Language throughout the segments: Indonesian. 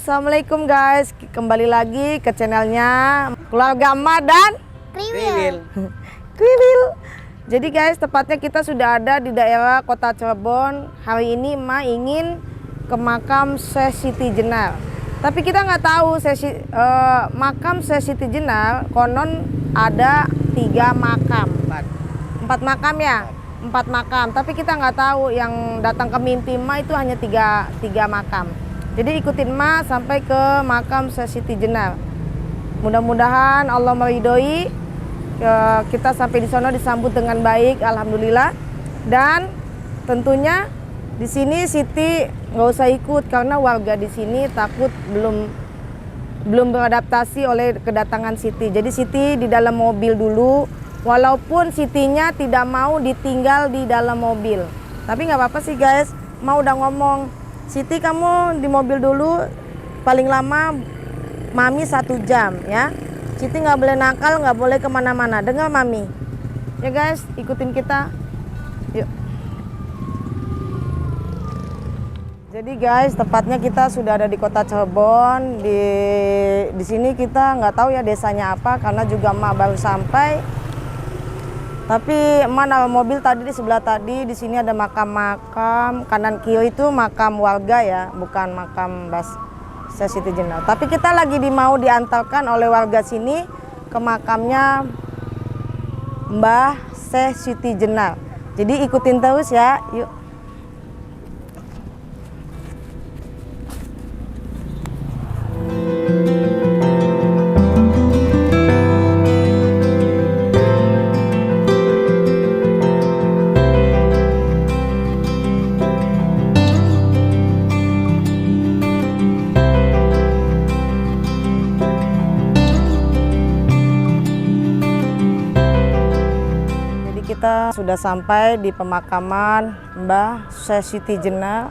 Assalamualaikum guys, kembali lagi ke channelnya Keluarga Emak dan Kriwil. Kriwil. Jadi guys, tepatnya kita sudah ada di daerah Kota Cirebon. Hari ini Emak ingin ke makam Syekh Siti Jenar. Tapi kita nggak tahu makam Syekh Siti Jenar konon ada 3 makam. 4 makam ya? 4 makam. Tapi kita nggak tahu, yang datang ke mimpi Emak itu hanya 3 makam. Jadi ikutin Emak sampai ke makam Syekh Siti Jenar. Mudah-mudahan Allah meridhoi kita sampai di sana disambut dengan baik, alhamdulillah. Dan tentunya di sini Siti nggak usah ikut karena warga di sini takut belum beradaptasi oleh kedatangan Siti. Jadi Siti di dalam mobil dulu, walaupun Sitinya tidak mau ditinggal di dalam mobil. Tapi nggak apa-apa sih guys, mau udah ngomong, Siti kamu di mobil dulu, paling lama Mami 1 jam ya. Siti nggak boleh nakal, nggak boleh kemana-mana, dengar Mami ya guys, ikutin kita yuk. Jadi guys, tepatnya kita sudah ada di Kota Cirebon. Di sini kita nggak tahu ya desanya apa karena juga Emak baru sampai. Tapi Emak naruh mobil tadi di sebelah tadi. Di sini ada makam-makam, kanan kiri itu makam warga ya, bukan makam Syekh Siti Jenar. Tapi kita lagi mau diantarkan oleh warga sini ke makamnya Mbah Syekh Siti Jenar. Jadi ikutin terus ya, yuk. Kita sudah sampai di pemakaman Mbah Syekh Siti Jenar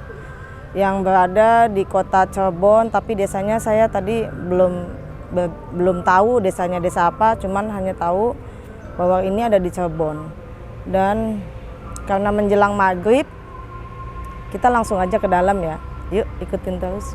yang berada di Kota Cirebon, tapi desanya saya tadi belum tahu desanya desa apa, cuman hanya tahu bahwa ini ada di Cirebon. Dan karena menjelang maghrib, kita langsung aja ke dalam ya. Yuk ikutin terus.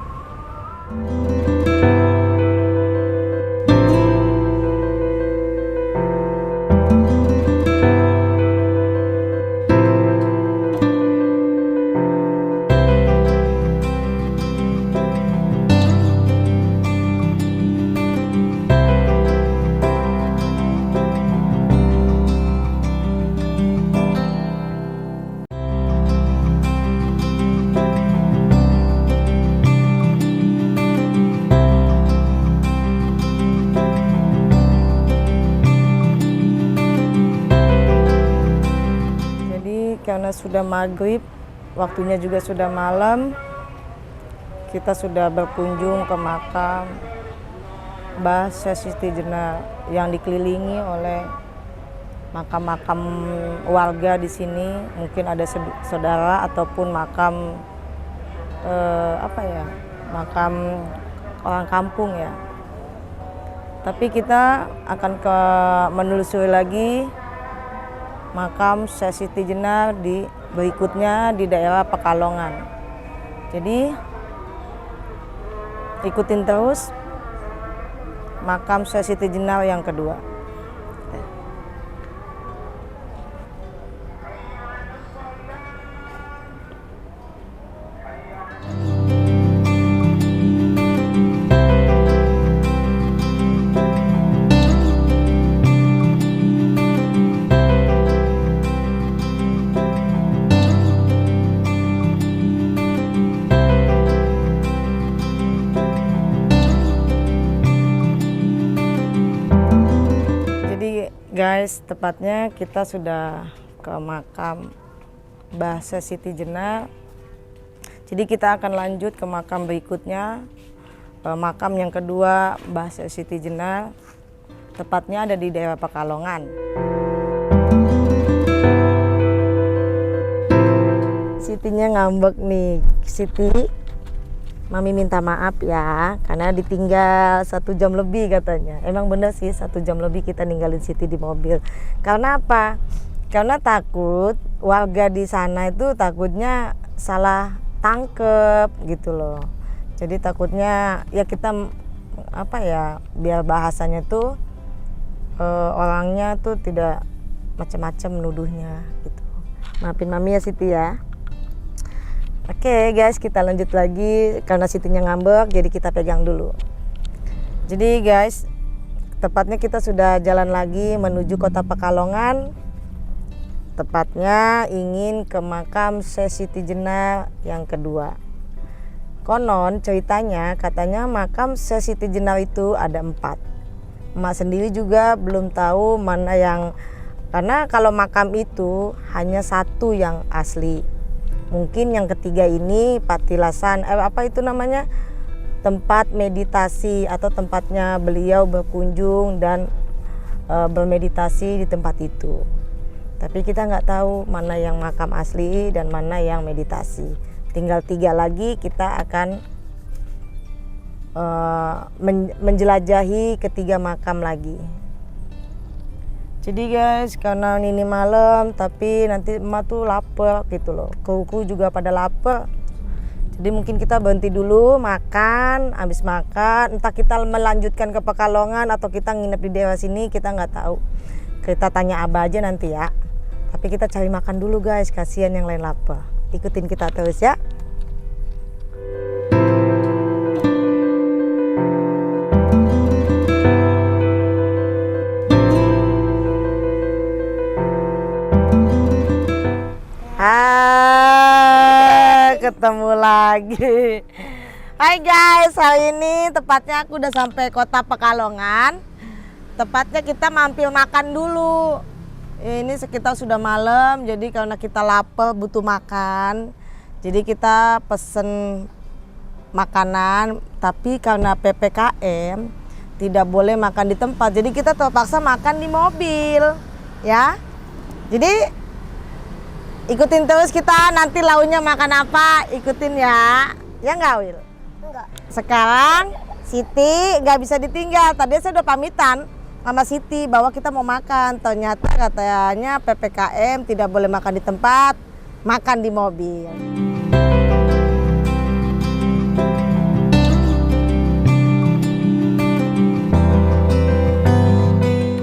Karena sudah maghrib, waktunya juga sudah malam, kita sudah berkunjung ke makam Mbah Syekh Siti Jenar yang dikelilingi oleh makam-makam warga di sini. Mungkin ada saudara ataupun makam makam orang kampung ya. Tapi kita akan menelusuri lagi makam Syekh Siti Jenar berikutnya di daerah Pekalongan. Jadi ikutin terus makam Syekh Siti Jenar yang kedua. Guys, tepatnya kita sudah ke makam Mbah Syekh Siti Jenar. Jadi kita akan lanjut ke makam berikutnya, makam yang kedua Mbah Syekh Siti Jenar. Tepatnya ada di daerah Pekalongan. Sitinya ngambek nih. Siti, Mami minta maaf ya, karena ditinggal 1 jam lebih katanya. Emang bener sih, 1 jam lebih kita ninggalin Siti di mobil. Karena apa? Karena takut warga di sana itu takutnya salah tangkep gitu loh. Jadi takutnya ya kita apa ya, biar bahasanya tuh orangnya tuh tidak macam-macam nuduhnya gitu. Maafin Mami ya Siti ya. Oke guys, kita lanjut lagi karena Sitinya ngambek, jadi kita pegang dulu. Jadi guys, tepatnya kita sudah jalan lagi menuju kota Pekalongan. Tepatnya ingin ke makam Syekh Siti Jenar yang kedua. Konon ceritanya katanya makam Syekh Siti Jenar itu ada 4. Emak sendiri juga belum tahu mana yang, karena kalau makam itu hanya 1 yang asli. Mungkin yang ketiga ini patilasan, apa itu namanya, tempat meditasi atau tempatnya beliau berkunjung dan bermeditasi di tempat itu. Tapi kita nggak tahu mana yang makam asli dan mana yang meditasi. Tinggal 3 lagi kita akan menjelajahi ketiga makam lagi. Jadi guys, karena ini malam tapi nanti emak tuh lapar gitu loh. Kuku juga pada lapar. Jadi mungkin kita berhenti dulu makan, habis makan entah kita melanjutkan ke Pekalongan atau kita nginep di daerah sini, kita nggak tahu. Kita tanya Abah aja nanti ya. Tapi kita cari makan dulu guys, kasihan yang lain lapar. Ikutin kita terus ya. Ketemu lagi. Hai guys, hari ini tepatnya aku udah sampai kota Pekalongan. Tepatnya kita mampir makan dulu. Ini sekitar sudah malam, jadi karena kita lapar butuh makan, jadi kita pesen makanan. Tapi karena PPKM tidak boleh makan di tempat, jadi kita terpaksa makan di mobil ya. Jadi ikutin terus kita, nanti launya makan apa, ikutin ya. Ya nggak Wil? Enggak. Sekarang Siti nggak bisa ditinggal. Tadi saya udah pamitan sama Siti bahwa kita mau makan. Ternyata katanya PPKM tidak boleh makan di tempat, makan di mobil.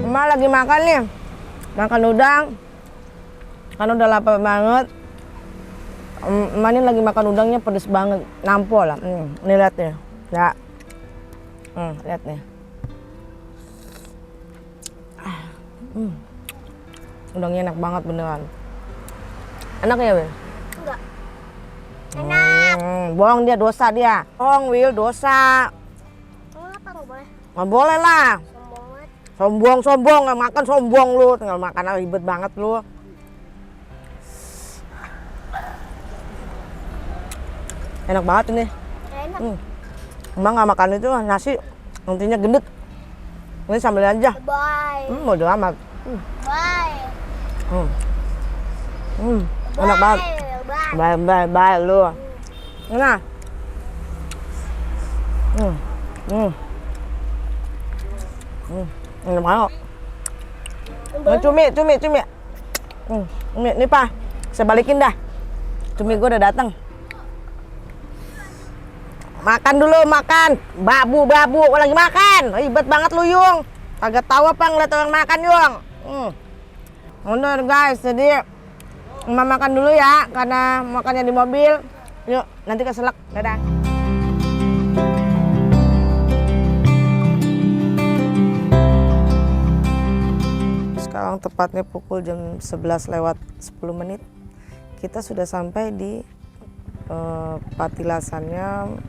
Emak lagi makan nih, makan udang. Kan udah lapar banget. Emak ini lagi makan udangnya pedes banget, nampol lah. Ini lihat nih, ya. Lihat nih. Udangnya enak banget beneran. Enak ya Wil? Enggak. Enak. Bohong dia, dosa dia. Bohong Wil, dosa. Kenapa nggak boleh? Nggak boleh lah. Sombong banget. Sombong, nggak makan sombong lu. Tinggal makan ribet banget lu. Enak banget ini. Enak. Emang nggak makan itu nasi, nantinya gendut. Ini sambal aja. Bye. Bodo amat. Bye. Enak banget. Bye lu. Nah. Enak banget. Cumi. Ini Pak, saya balikin dah. Cumi gue udah datang. Makan dulu, makan. Babu, lagi makan. Ribet banget lu Yung. Kagak tahu apa ngeliat orang makan Yung. Udah guys, jadi Emak makan dulu ya, karena makannya di mobil. Yuk, nanti keselak. Dadah. Sekarang tepatnya pukul jam 11 lewat 10 menit. Kita sudah sampai di patilasannya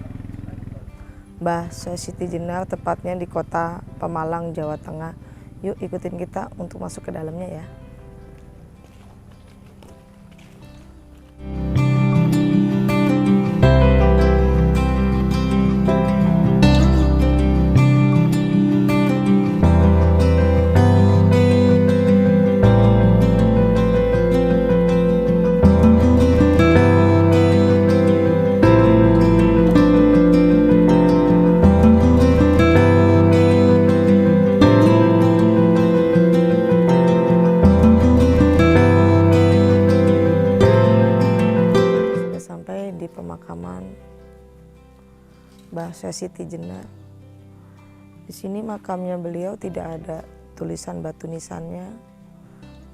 Mbah Syekh Siti Jenar, tepatnya di kota Pemalang, Jawa Tengah. Yuk ikutin kita untuk masuk ke dalamnya ya. Mbah Syekh Siti Jenar. Di sini makamnya beliau tidak ada tulisan batu nisannya.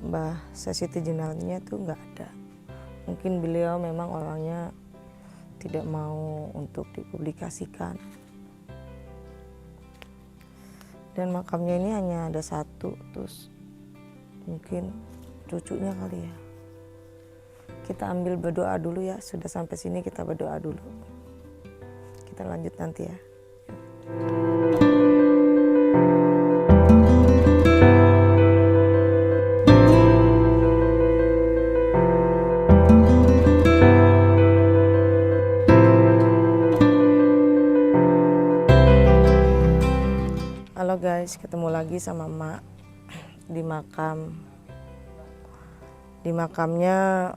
Mbah Syekh Siti Jenarnya tuh nggak ada. Mungkin beliau memang orangnya tidak mau untuk dipublikasikan. Dan makamnya ini hanya ada satu, terus mungkin cucunya kali ya. Kita ambil berdoa dulu ya, sudah sampai sini kita berdoa dulu. Kita lanjut nanti ya. Halo guys, ketemu lagi sama Mak di makam. Di makamnya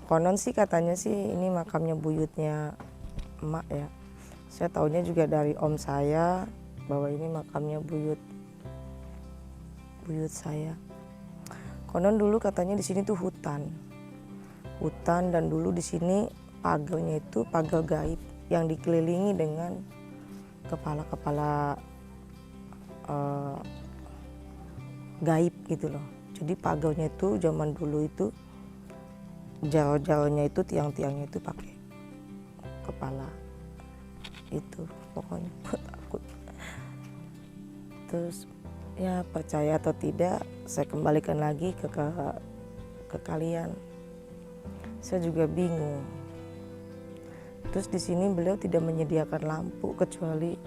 konon sih katanya sih ini makamnya buyutnya emak ya. Saya taunya juga dari om saya bahwa ini makamnya buyut saya. Konon dulu katanya di sini tuh hutan dan dulu di sini pagarnya itu pagar gaib yang dikelilingi dengan kepala-kepala gaib gitu loh. Jadi pagarnya itu zaman dulu itu jauh-jauhnya itu tiang-tiangnya itu pakai kepala itu, pokoknya takut. Terus ya percaya atau tidak, saya kembalikan lagi ke kalian. Saya juga bingung. Terus di sini beliau tidak menyediakan lampu kecuali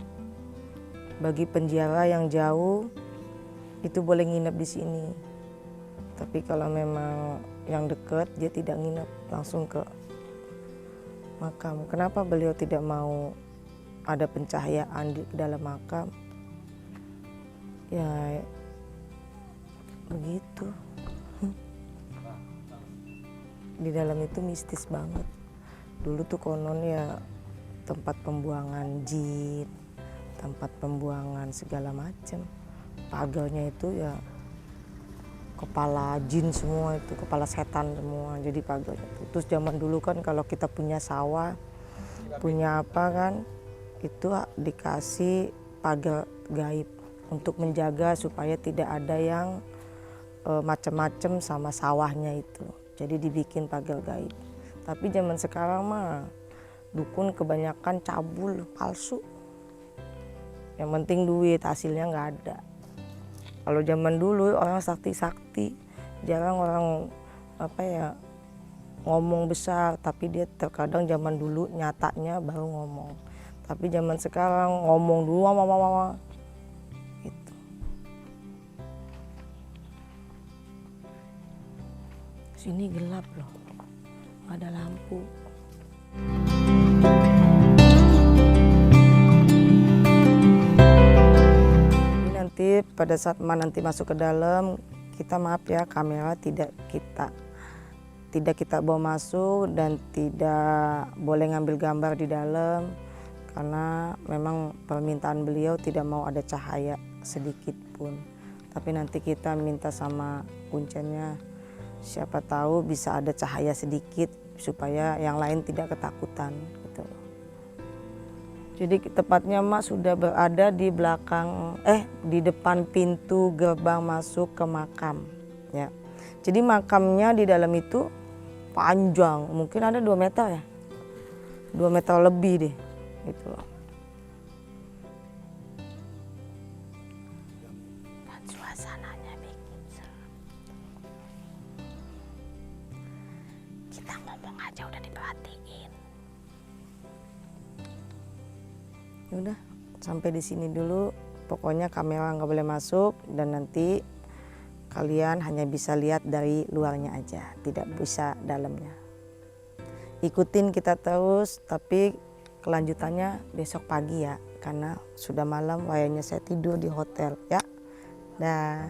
bagi penjara yang jauh itu boleh nginep di sini. Tapi kalau memang yang dekat dia tidak nginep, langsung ke makam. Kenapa beliau tidak mau ada pencahayaan di dalam makam? Ya begitu. Di dalam itu mistis banget. Dulu tuh konon ya tempat pembuangan jin, tempat pembuangan segala macam. Pagarnya itu ya kepala jin semua, itu kepala setan semua jadi pagarnya itu. Terus zaman dulu kan kalau kita punya sawah, punya apa kan, itu dikasih pagar gaib untuk menjaga supaya tidak ada yang macam-macam sama sawahnya itu. Jadi dibikin pagar gaib. Tapi zaman sekarang mah dukun kebanyakan cabul, palsu. Yang penting duit, hasilnya nggak ada. Kalau zaman dulu orang sakti-sakti, jarang orang ngomong besar, tapi dia terkadang zaman dulu nyatanya baru ngomong. Tapi zaman sekarang ngomong dulu gitu. Sini gelap loh, nggak ada lampu. Nanti pada saat nanti masuk ke dalam, kita maaf ya, kamera tidak kita bawa masuk dan tidak boleh ngambil gambar di dalam karena memang permintaan beliau tidak mau ada cahaya sedikit pun. Tapi nanti kita minta sama kuncennya, siapa tahu bisa ada cahaya sedikit supaya yang lain tidak ketakutan gitu. Jadi tepatnya Mak sudah berada di belakang, di depan pintu gerbang masuk ke makam. Ya. Jadi makamnya di dalam itu panjang, mungkin ada 2 meter ya, 2 meter lebih deh, gitu loh. Dan suasananya bikin serem. Kita ngomong aja udah diperhatiin. Udah sampai di sini dulu, pokoknya kamera nggak boleh masuk dan nanti kalian hanya bisa lihat dari luarnya aja, tidak bisa dalamnya. Ikutin kita terus, tapi kelanjutannya besok pagi ya, karena sudah malam, kayaknya saya tidur di hotel ya. Dah.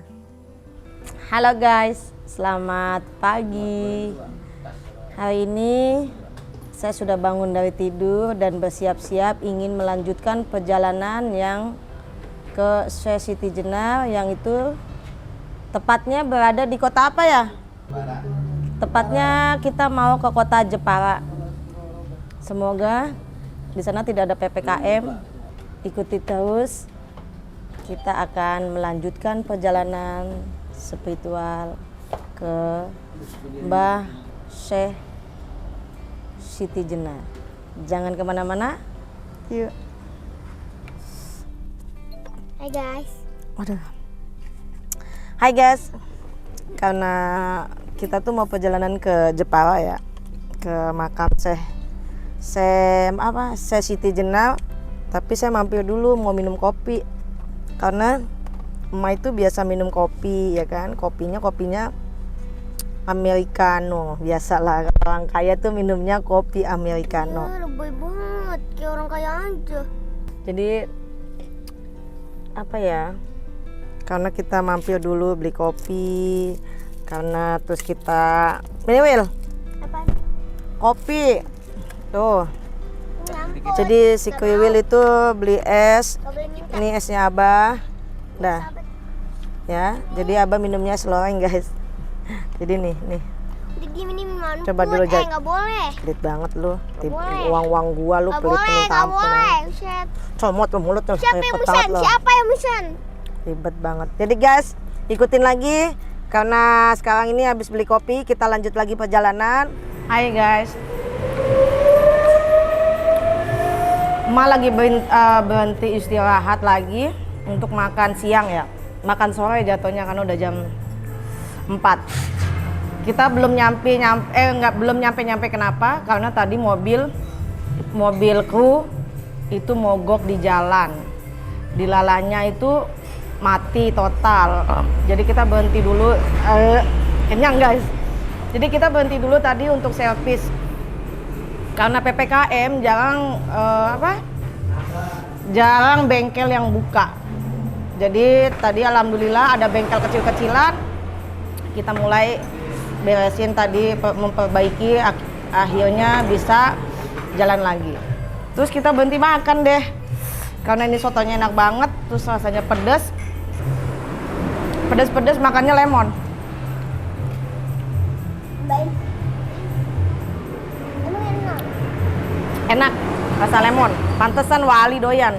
Halo guys, selamat pagi. Hari ini saya sudah bangun dari tidur dan bersiap-siap ingin melanjutkan perjalanan yang ke Syekh Siti Jenar, yang itu tepatnya berada di kota apa ya? Tepatnya kita mau ke kota Jepara. Semoga Di sana tidak ada PPKM. Ikuti terus. Kita akan melanjutkan perjalanan spiritual ke Mbah Syekh Siti Jenar. Jangan kemana-mana. Yuk. Hai guys. Waduh. Hai guys. Karena kita tuh mau perjalanan ke Jepara ya. Ke makam Syekh Siti Jenar. Tapi saya mampir dulu mau minum kopi. Karena emak itu biasa minum kopi ya kan. Kopinya Americano. Biasalah orang kaya tuh minumnya kopi Americano. Lebay banget, kayak orang kaya aja. Jadi apa ya? Karena kita mampir dulu beli kopi. Karena terus kita ini Wil, Apa? kopi. Tuh. Nyampur. Jadi si Kriwil itu beli es. Gak boleh minta. Ini esnya Abah. Dah. Sahabat. Ya, jadi Abah minumnya seloreng guys. Jadi nih. Udah gini mana? Coba dulu, Jat. Nggak boleh. Pelit banget lu. boleh. Uang gua lu Nggak pelit boleh, minta nggak ampun. boleh. Buset. Comot lu mulut tuh. Siapa yang repot pesan? banget lu. Siapa yang pesan? Ribet banget. Jadi guys, ikutin lagi karena sekarang ini habis beli kopi, kita lanjut lagi perjalanan. Hai guys. Ma lagi berhenti istirahat lagi untuk makan siang ya. Makan sore jatuhnya karena udah jam 4. Kita belum nyampe kenapa? Karena tadi mobil kru itu mogok di jalan. Dilalanya itu mati total. Jadi kita berhenti dulu, kenyang guys. Jadi kita berhenti dulu tadi untuk servis. Karena PPKM jarang bengkel yang buka. Jadi tadi alhamdulillah ada bengkel kecil-kecilan. Kita mulai beresin tadi, memperbaiki, akhirnya bisa jalan lagi. Terus kita berhenti makan deh. Karena ini sotonya enak banget, terus rasanya pedas. Pedas-pedas makannya lemon. Baik. Emang enak. Enak, rasa lemon. Pantesan Wali doyan.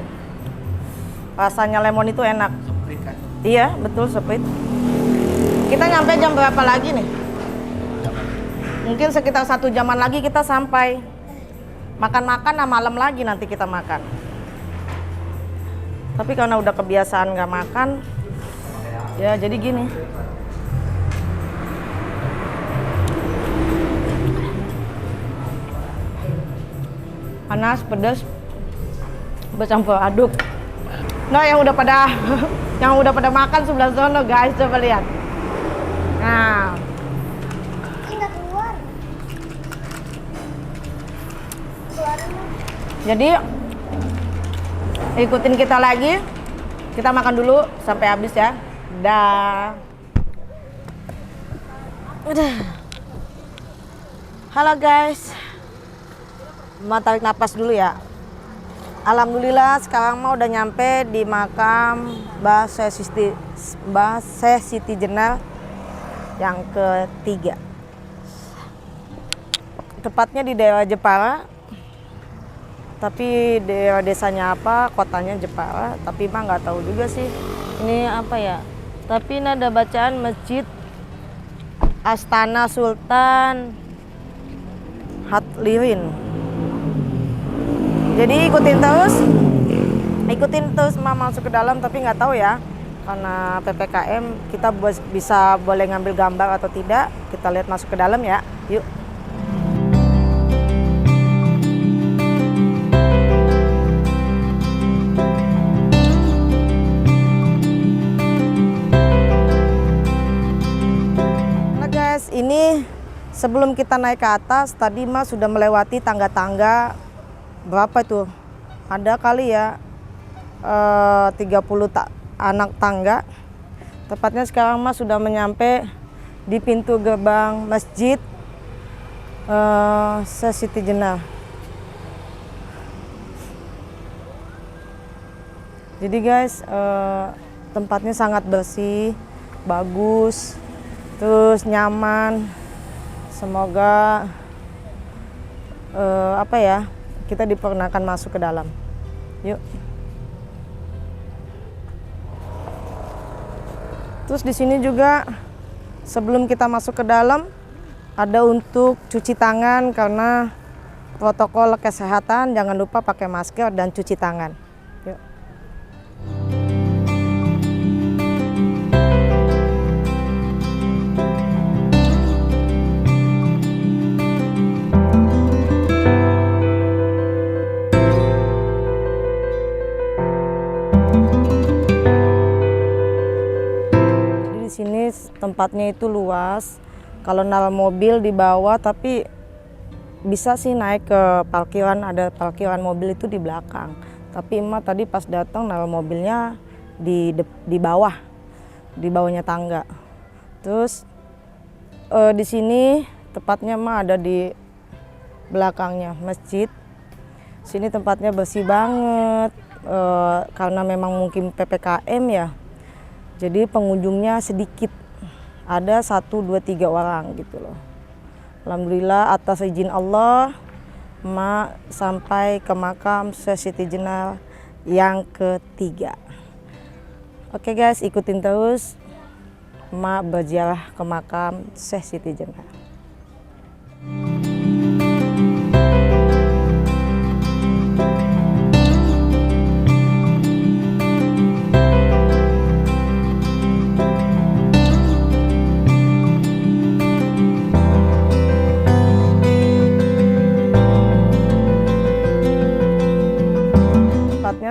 Rasanya lemon itu enak. Seprit kan? Iya, betul seprit. Kita nyampe jam berapa lagi nih? Mungkin sekitar 1 jaman lagi kita sampai. Makan-makan malam lagi nanti kita makan. Tapi karena udah kebiasaan nggak makan, ya jadi gini. Panas, pedas, bercampur aduk. Nah, yang udah pada makan sebelah sono guys, coba lihat. Nah, Nggak keluar. jadi ikutin kita lagi. Kita makan dulu sampai habis ya. Dah. Udah. Halo guys. Mau tarik napas dulu ya. Alhamdulillah sekarang mau udah nyampe di makam Mbah Syekh Siti Jenar yang ketiga. Tepatnya di daerah Jepara. Tapi daerah desanya apa, kotanya Jepara, tapi mah nggak tahu juga sih. Ini apa ya? Tapi ini ada bacaan Masjid Astana Sultan Hatlirin. Jadi ikutin terus mah masuk ke dalam, tapi nggak tahu ya karena PPKM kita bisa boleh ngambil gambar atau tidak. Kita lihat masuk ke dalam ya, yuk. Nah guys, ini sebelum kita naik ke atas tadi mah sudah melewati tangga-tangga. Berapa itu? Ada kali ya 30 anak tangga. Tepatnya sekarang mas sudah menyampe di pintu gerbang Masjid Syekh Siti Jenar. Jadi guys, tempatnya sangat bersih, bagus, terus nyaman. Semoga kita diperkenankan masuk ke dalam. Yuk. Terus di sini juga sebelum kita masuk ke dalam ada untuk cuci tangan karena protokol kesehatan, jangan lupa pakai masker dan cuci tangan. Yuk. Di sini tempatnya itu luas. Kalau naruh mobil di bawah, tapi bisa sih naik ke parkiran, ada parkiran mobil itu di belakang. Tapi emak tadi pas datang naruh mobilnya di bawah, di bawahnya tangga. Terus di sini tepatnya emak ada di belakangnya masjid. Sini tempatnya bersih banget karena memang mungkin PPKM ya. Jadi pengunjungnya sedikit, ada 1, 2, 3 orang gitu loh. Alhamdulillah atas izin Allah, emak sampai ke makam Syekh Siti Jenar yang ketiga. Oke guys, ikutin terus emak berziarah ke makam Syekh Siti Jenar.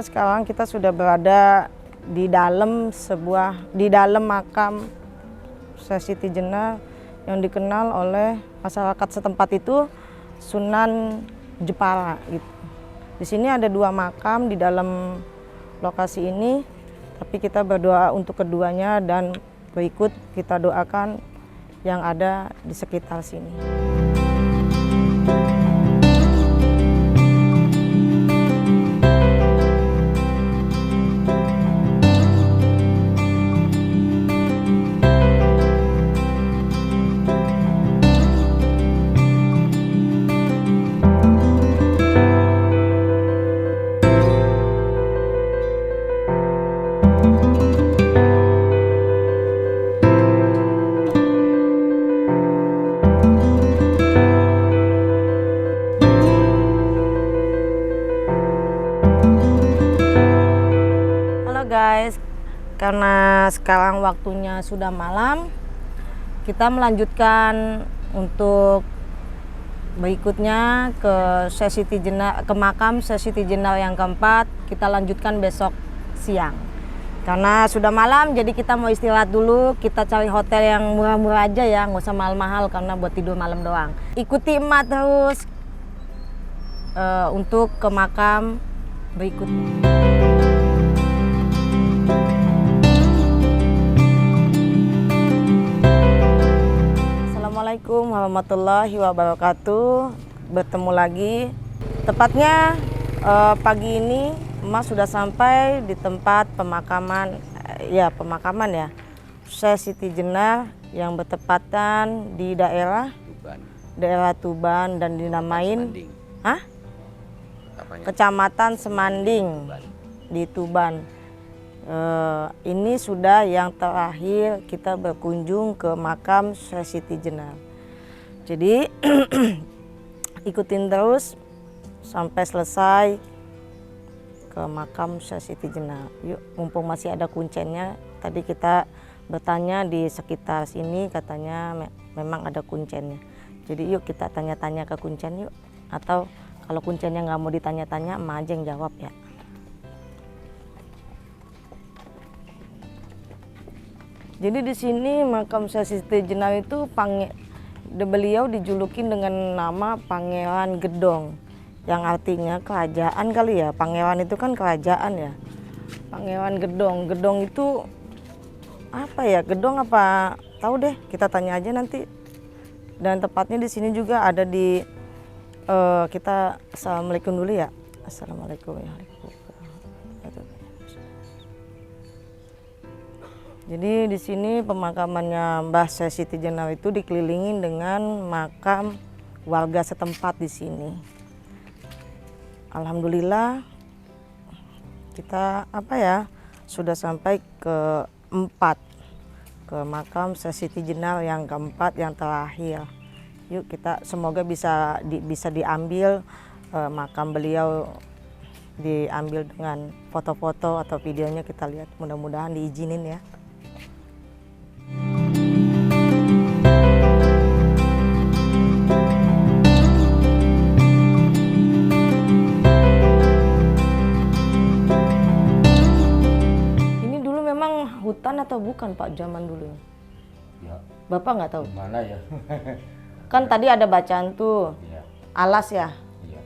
Sekarang kita sudah berada di dalam makam Syekh Siti Jenar yang dikenal oleh masyarakat setempat itu Sunan Jepara gitu. Di sini ada 2 makam di dalam lokasi ini, tapi kita berdoa untuk keduanya dan berikut kita doakan yang ada di sekitar sini. Guys, karena sekarang waktunya sudah malam, kita melanjutkan untuk berikutnya ke Syekh Siti Jenar, ke makam Syekh Siti Jenar yang keempat. Kita lanjutkan besok siang. Karena sudah malam, jadi kita mau istirahat dulu. Kita cari hotel yang murah-murah aja ya, nggak usah mahal-mahal karena buat tidur malam doang. Ikuti emak terus untuk ke makam berikutnya. Assalamualaikum warahmatullahi wabarakatuh. Bertemu lagi. Tepatnya pagi ini emak sudah sampai di tempat pemakaman Syekh Siti Jenar yang bertepatan di daerah Tuban dan dinamain Kecamatan Semanding di Tuban. Ini sudah yang terakhir kita berkunjung ke makam Syekh Siti Jenar. Jadi ikutin terus sampai selesai ke makam Syekh Siti Jenar. Yuk, mumpung masih ada kuncennya. Tadi kita bertanya di sekitar sini, katanya memang ada kuncennya. Jadi yuk kita tanya-tanya ke kuncen yuk. Atau kalau kuncennya nggak mau ditanya-tanya, emak aja yang jawab ya. Jadi di sini makam Syekh Siti Jenar itu beliau dijulukin dengan nama Pangeran Gedong, yang artinya kerajaan kali ya. Pangeran itu kan kerajaan ya. Pangeran Gedong. Gedong itu apa ya? Gedong apa? Tahu deh, kita tanya aja nanti. Dan tepatnya di sini juga ada di kita assalamualaikum dulu ya. Assalamualaikum ya. Jadi di sini pemakamannya Mbah Syekh Siti Jenar itu dikelilingin dengan makam warga setempat di sini. alhamdulillah kita sudah sampai ke 4, ke makam Syekh Siti Jenar yang keempat, yang terakhir. Yuk kita semoga bisa diambil makam beliau, diambil dengan foto-foto atau videonya, kita lihat, mudah-mudahan diizinin ya. Ini dulu memang hutan atau bukan Pak zaman dulu? Ya, Bapak nggak tahu? mana ya? Kan tadi ada bacaan tuh, Iya, alas ya? iya.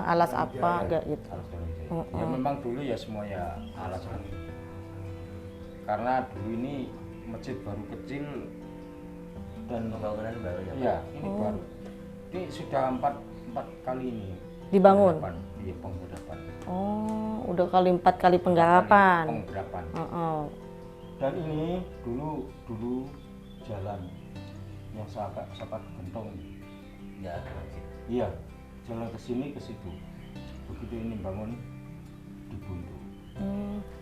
Alas apa kayak gitu. Alas Garuda. Ya memang dulu ya semua ya alas kan. Karena dulu ini masjid baru kecil dan Pembangunan baru ya, Pak? iya, ini baru. Ini sudah empat kali ini Dibangun? penggarapan. Iya, penggarapan. Oh, udah kali 4 kali penggarapan. Penggarapan. Heeh. Dan ini dulu jalan yang sahabat gentong. Ya, masih. Iya, jalan ke sini ke situ. Begitu ini bangun dibuntu.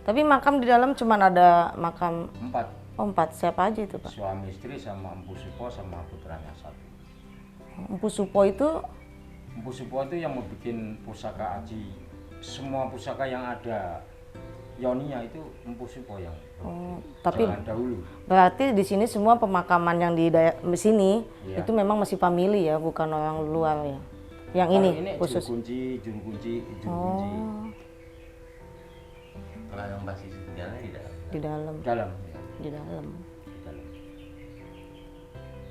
Tapi makam di dalam cuman ada makam 4 4. Siapa aja itu, Pak? suami istri sama Empu Supo sama putranya 1. Empu Supo itu Empu Supo itu yang mau bikin pusaka aji. Semua pusaka yang ada yoninya itu Empu Supo yang tapi zaman dahulu. berarti di sini semua pemakaman yang di sini Iya. itu memang masih family ya, bukan orang luar ya. Yang Kalau ini khusus khusus. juru kunci. Kalau yang basis sejarah tidak. Di dalam. Dalam ya. Di dalam. Dalam.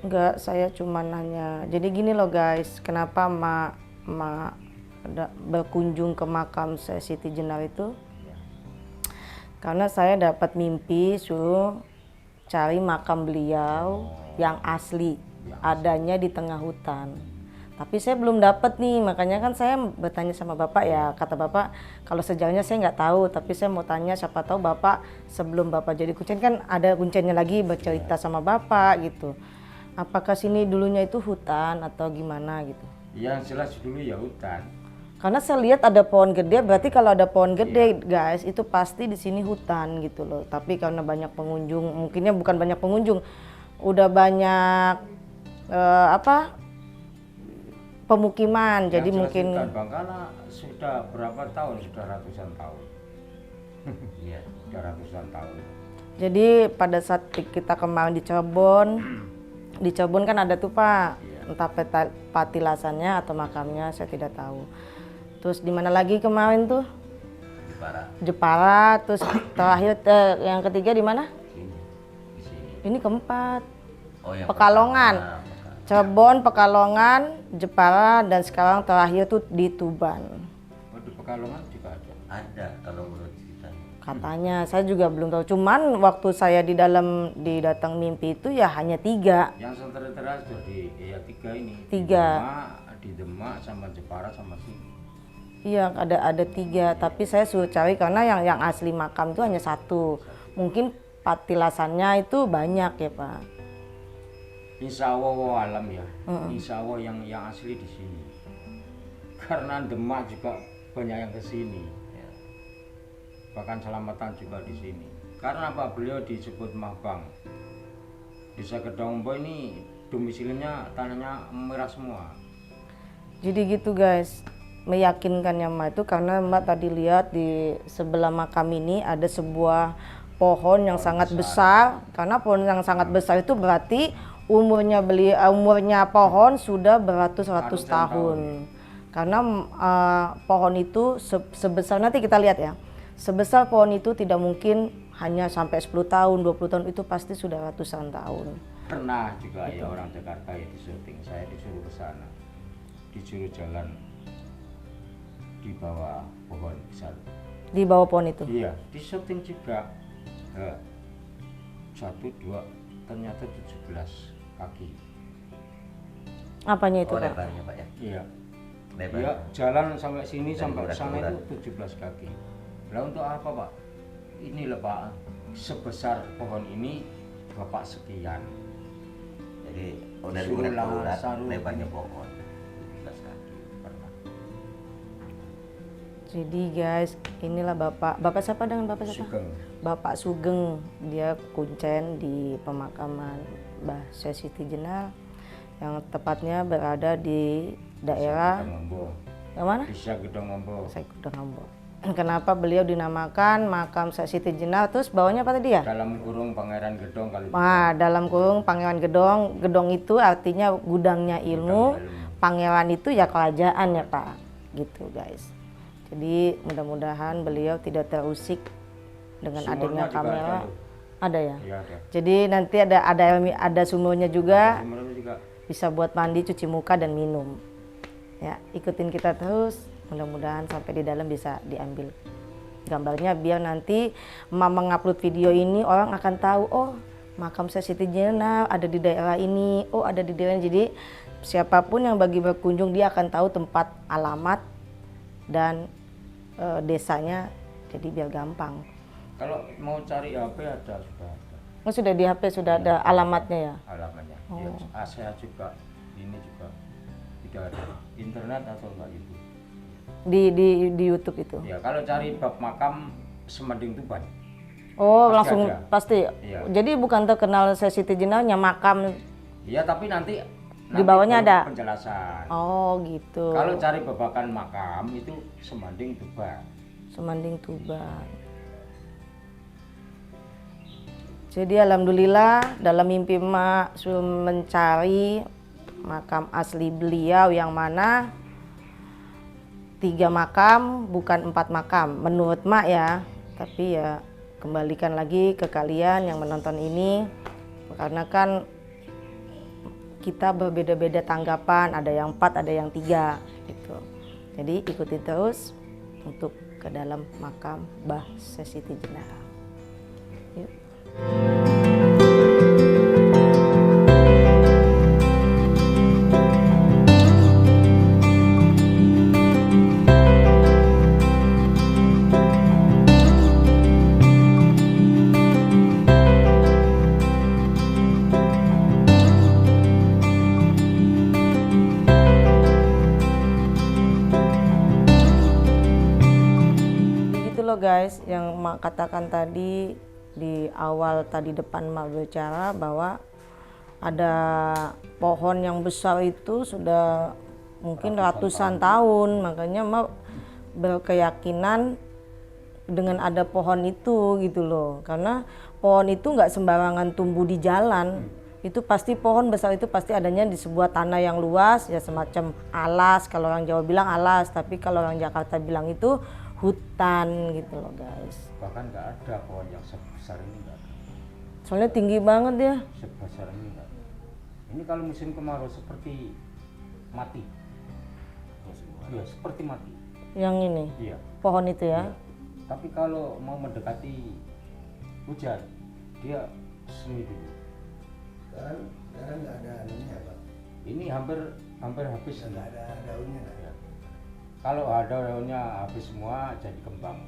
Enggak, saya cuma nanya. Jadi gini loh guys, kenapa berkunjung ke makam Syekh Siti Jenar itu? Ya. Karena saya dapat mimpi suruh cari makam beliau yang asli, adanya di tengah hutan. Tapi saya belum dapat nih, makanya kan saya bertanya sama Bapak ya. Kata Bapak, kalau sejarahnya saya nggak tahu, tapi saya mau tanya siapa tahu Bapak sebelum Bapak jadi kuncen kan ada kuncennya lagi bercerita sama Bapak gitu. Apakah sini dulunya itu hutan atau gimana gitu? Yang jelas dulu ya hutan. Karena saya lihat ada pohon gede, berarti kalau ada pohon gede guys, itu pasti di sini hutan gitu loh. Tapi karena banyak pengunjung, mungkinnya bukan banyak pengunjung, udah banyak pemukiman, jadi Yang jelas mungkin hutan Bangkala sudah berapa tahun? Sudah ratusan tahun. Iya. Sudah ratusan tahun. jadi pada saat kita kemarin di Cirebon kan ada tuh Pak, entah patilasannya atau makamnya saya tidak tahu. Terus di mana lagi kemarin tuh? Jepara. Jepara, terus terakhir yang ketiga di mana? Sini. Di sini. Ini keempat. Oh, yang Pekalongan. pertama. Cirebon, Pekalongan, Jepara, dan sekarang terakhir tuh di Tuban. Oh, di Pekalongan juga ada. Ada kalau menurut ceritanya. Katanya, saya juga belum tahu. Cuman waktu saya didatang mimpi itu ya hanya 3. Yang sementara sudah di ya 3 ini. 3. Di Demak sama Jepara sama sini. Iya, ada 3. Tapi saya suruh cari karena yang asli makam itu hanya 1. Mungkin patilasannya itu banyak ya Pak. Insya Allah alam ya. Insya Allah yang asli di sini. Karena Demak juga banyak yang ke sini. Ya. Bahkan Selamatan juga di sini. Karena apa, beliau disebut Mahbang. Desa Kedongbo ini domisilinya tanahnya merah semua. Jadi gitu guys, meyakinkannya Mbak itu karena Mbak tadi lihat di sebelah makam ini ada sebuah pohon yang sangat besar. Karena pohon yang sangat besar itu berarti umurnya pohon sudah beratus-ratus tahun. Karena pohon itu sebesar, nanti kita lihat ya, sebesar pohon itu tidak mungkin hanya sampai 10 tahun, 20 tahun, itu pasti sudah ratusan tahun. Pernah juga ya orang Jakarta ya di syuting, saya disuruh ke sana, disuruh jalan di bawah pohon besar. Di bawah pohon itu? Iya, di syuting juga. 1, 2, ternyata 17 kaki. Apanya itu Oh, Pak? lebarnya Pak ya. Iya. Lebar. Iya, jalan sampai sini Dan sampai sana urat-urat. itu 17 kaki. Lah untuk apa Pak? Ini loh Pak, sebesar pohon ini Bapak sekian. Jadi dari Suruh urat ke lah, urat saruh. lebarnya pohon 17 kaki. Pernah. Jadi guys, inilah Bapak siapa dengan Bapak siapa? Sugeng. Bapak Sugeng, dia kuncen di pemakaman Mbah Syekh Siti Jenar yang tepatnya berada di daerah Ngombo. yang mana? Bisa Gedong Ngombo. Saya udah ngomong. Kenapa beliau dinamakan makam Syekh Siti Jenar? Terus bawahnya apa tadi ya? Dalam kurung Pangeran Gedong kali. Nah, dalam kurung Pangeran Gedong. Gedong itu artinya gudangnya ilmu. Pangeran itu ya kerajaan ya Pak. Gitu guys. Jadi mudah-mudahan beliau tidak terusik dengan adanya Sumurnya juga kamera. ada, loh. Ada ya. Iya ada. Jadi nanti ada sumurnya juga, Sumurnya juga. bisa buat mandi, cuci muka dan minum. Ya, ikutin kita terus. Mudah-mudahan sampai di dalam bisa diambil gambarnya biar nanti mengupload video ini orang akan tahu, oh makam Syekh Siti Jenar ada di daerah ini, oh ada di daerah ini. Jadi siapapun yang bagi berkunjung dia akan tahu tempat, alamat dan desanya, jadi biar gampang. Kalau mau cari HP ada sudah ada Oh, sudah di HP sudah ada alamatnya ya. alamatnya. Ya, saya juga ini juga tidak ada internet atau enggak itu. Di YouTube itu. Ya kalau cari bab makam Semanding Tuban. Oh, Pasti langsung ada. pasti. Iya. Jadi bukan terkenal Syekh Siti Jenarnya makam. Iya tapi nanti bawahnya baru ada penjelasan. Oh, gitu. Kalau cari babakan makam itu Semanding Tuban. Semanding Tuban. Jadi alhamdulillah dalam mimpi Mak sudah mencari makam asli beliau yang mana 3 makam bukan 4 makam menurut Mak ya. Tapi ya kembalikan lagi ke kalian yang menonton ini karena kan kita berbeda-beda tanggapan, ada yang 4 ada yang 3 gitu. Jadi ikuti terus untuk ke dalam makam Mbah Syekh Siti Jenar. Yuk. Begitu loh guys, yang Mak katakan tadi di awal tadi depan Mak bicara bahwa ada pohon yang besar itu sudah mungkin ratusan tahun, makanya Mak berkeyakinan dengan ada pohon itu gitu loh, karena pohon itu nggak sembarangan tumbuh di jalan. Itu pasti pohon besar itu pasti adanya di sebuah tanah yang luas ya, semacam alas, kalau orang Jawa bilang alas, tapi kalau orang Jakarta bilang itu hutan gitu loh guys. Bahkan nggak ada pohon yang sebesar ini nggak ada. Soalnya tinggi banget ya. Sebesar ini nggak ada. Ini kalau musim kemarau seperti mati. Ya seperti mati. Yang ini Iya. pohon itu ya. Tapi kalau mau mendekati hujan dia semi dulu. Sekarang nggak ada anunya Pak. Ini hampir habis. Nggak ada daunnya nggak ada. Ya. Kalau ada daunnya habis semua jadi kembang.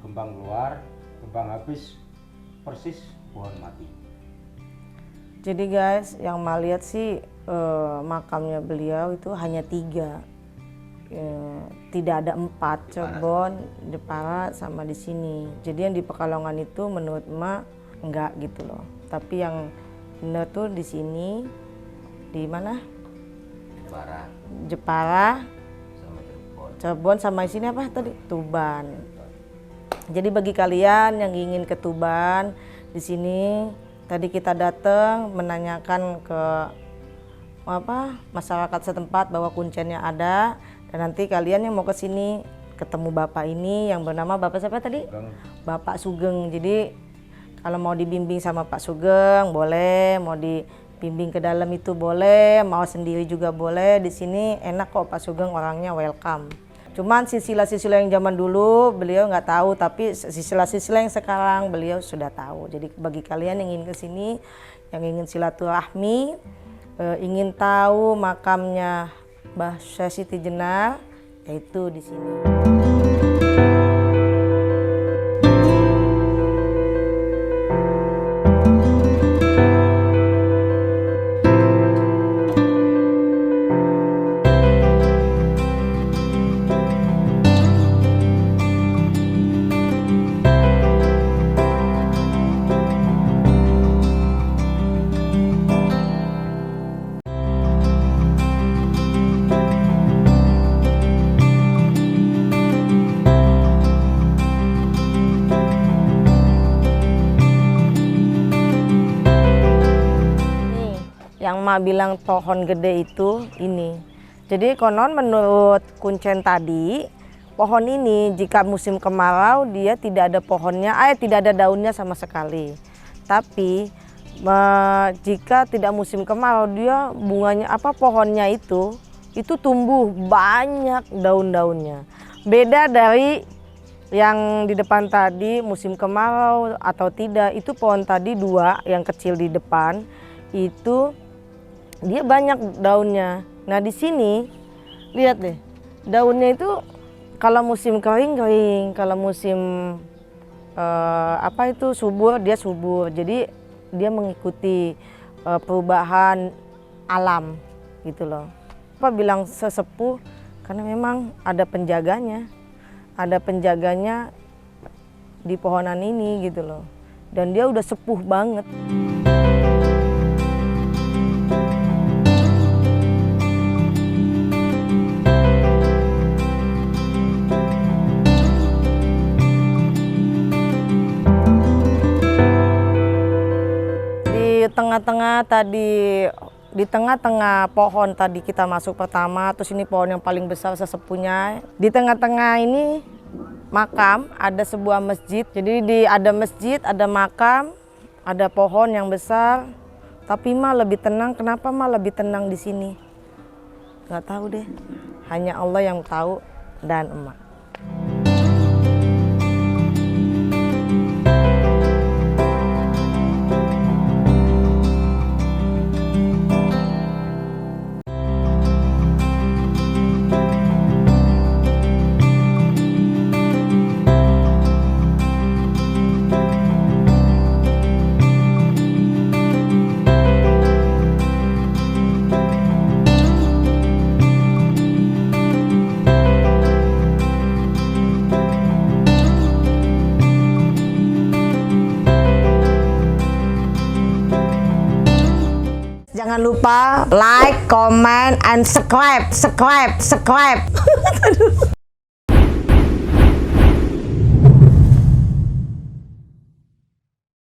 Kembang keluar, kembang habis, persis pohon mati. Jadi guys, yang mau lihat sih makamnya beliau itu hanya 3. Tidak ada 4, Cirebon, Jepara sama di sini. Jadi yang di Pekalongan itu menurut Mak enggak gitu loh. Tapi yang benar tuh di sini, di mana? Jepara Jepara, sama Cirebon. Cirebon sama di sini apa tadi? Tuban. Jadi bagi kalian yang ingin ke Tuban, di sini tadi kita datang menanyakan ke masyarakat setempat bahwa kuncennya ada, dan nanti kalian yang mau ke sini ketemu bapak ini yang bernama Bapak siapa tadi? Bapak Sugeng. Jadi kalau mau dibimbing sama Pak Sugeng boleh, mau dibimbing ke dalam itu boleh, mau sendiri juga boleh. Di sini enak kok, Pak Sugeng orangnya welcome. Cuman sisilah-sisilah yang zaman dulu beliau nggak tahu, tapi sisilah-sisilah yang sekarang beliau sudah tahu. Jadi bagi kalian yang ingin ke sini, yang ingin silaturahmi, ingin tahu makamnya Mbah Syekh Siti Jenar, yaitu di sini. Mak bilang pohon gede itu ini. Jadi konon menurut Kuncen tadi, pohon ini jika musim kemarau dia tidak ada pohonnya, tidak ada daunnya sama sekali. Tapi jika tidak musim kemarau dia bunganya pohonnya itu tumbuh banyak daun-daunnya. Beda dari yang di depan tadi musim kemarau atau tidak, itu pohon tadi 2 yang kecil di depan itu dia banyak daunnya. Nah di sini lihat deh, daunnya itu kalau musim kering, kalau musim subur dia subur. Jadi dia mengikuti perubahan alam gitu loh. Apa bilang sesepuh karena memang ada penjaganya. Ada penjaganya di pohonan ini gitu loh. Dan dia udah sepuh banget. Di tengah-tengah pohon tadi kita masuk pertama, terus ini pohon yang paling besar sesepuhnya. Di tengah-tengah ini makam, ada sebuah masjid. Jadi ada masjid, ada makam, ada pohon yang besar. Tapi mah lebih tenang. Kenapa mah lebih tenang di sini? Gak tahu deh. Hanya Allah yang tahu dan emak. Jangan lupa like, comment, and subscribe.